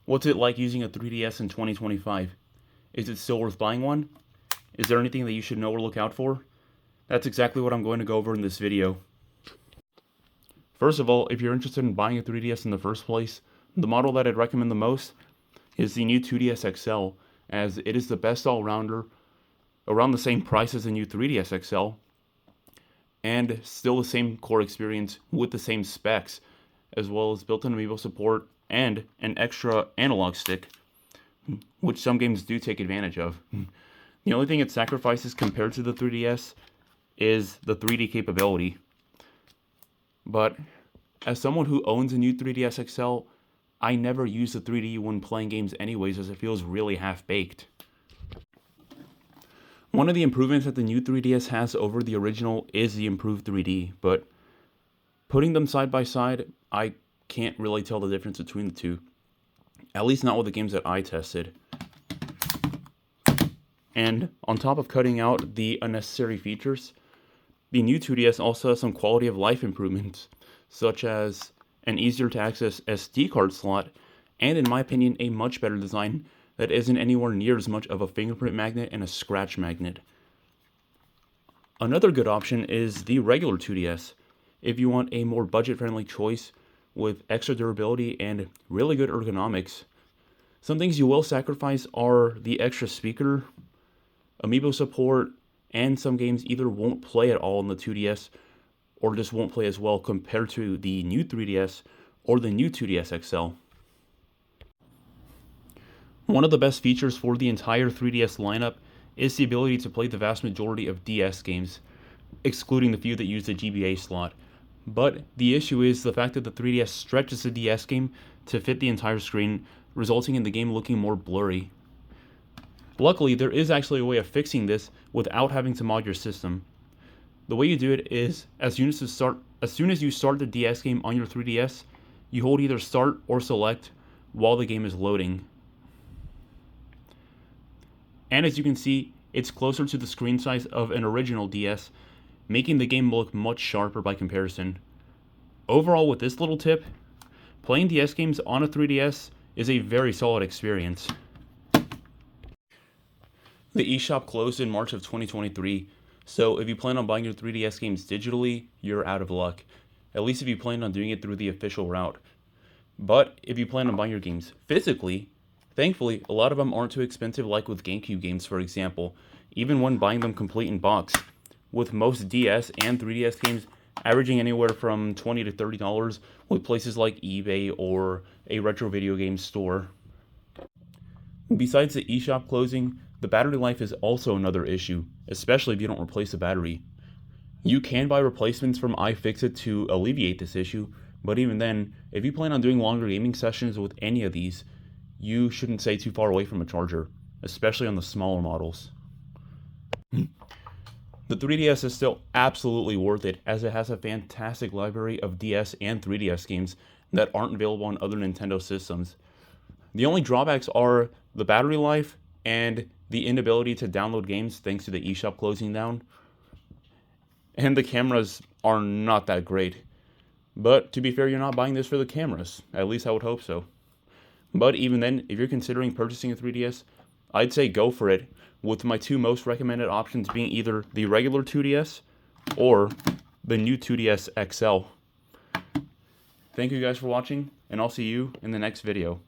What's it like using a 3DS in 2025? Is it still worth buying one? Is there anything that you should know or look out for? That's exactly what I'm going to go over in this video. First of all, if you're interested in buying a 3DS in the first place, the model that I'd recommend the most is the new 2DS XL, as it is the best all-rounder, around the same price as the new 3DS XL, and still the same core experience with the same specs, as well as built-in amiibo support and an extra analog stick, which some games do take advantage of. The only thing it sacrifices compared to the 3DS is the 3D capability. But as someone who owns a new 3DS XL, I never use the 3D when playing games anyways, as it feels really half-baked. One of the improvements that the new 3DS has over the original is the improved 3D, but putting them side by side, I can't really tell the difference between the two. At least not with the games that I tested. And on top of cutting out the unnecessary features, the new 2DS also has some quality of life improvements, such as an easier to access SD card slot, and in my opinion, a much better design that isn't anywhere near as much of a fingerprint magnet and a scratch magnet. Another good option is the regular 2DS, if you want a more budget-friendly choice with extra durability and really good ergonomics. Some things you will sacrifice are the extra speaker, amiibo support, and some games either won't play at all on the 2DS or just won't play as well compared to the new 3DS or the new 2DS XL. One of the best features for the entire 3DS lineup is the ability to play the vast majority of DS games, excluding the few that use the GBA slot. But the issue is the fact that the 3DS stretches the DS game to fit the entire screen, resulting in the game looking more blurry. Luckily, there is actually a way of fixing this without having to mod your system. The way you do it is, as soon as you start the DS game on your 3DS, you hold either start or select while the game is loading. And as you can see, it's closer to the screen size of an original DS, making the game look much sharper by comparison. Overall, with this little tip, playing DS games on a 3DS is a very solid experience. The eShop closed in March of 2023, so if you plan on buying your 3DS games digitally, you're out of luck. At least if you plan on doing it through the official route. But if you plan on buying your games physically, thankfully, a lot of them aren't too expensive, like with GameCube games, for example, even when buying them complete in box, with most DS and 3DS games averaging anywhere from $20 to $30 with places like eBay or a retro video game store. Besides the eShop closing, the battery life is also another issue, especially if you don't replace the battery. You can buy replacements from iFixit to alleviate this issue, but even then, if you plan on doing longer gaming sessions with any of these, you shouldn't stay too far away from a charger, especially on the smaller models. The 3DS is still absolutely worth it, as it has a fantastic library of DS and 3DS games that aren't available on other Nintendo systems. The only drawbacks are the battery life and the inability to download games thanks to the eShop closing down. And the cameras are not that great. But to be fair, you're not buying this for the cameras. At least I would hope so. But even then, if you're considering purchasing a 3DS, I'd say go for it, with my two most recommended options being either the regular 2DS or the new 2DS XL. Thank you guys for watching, and I'll see you in the next video.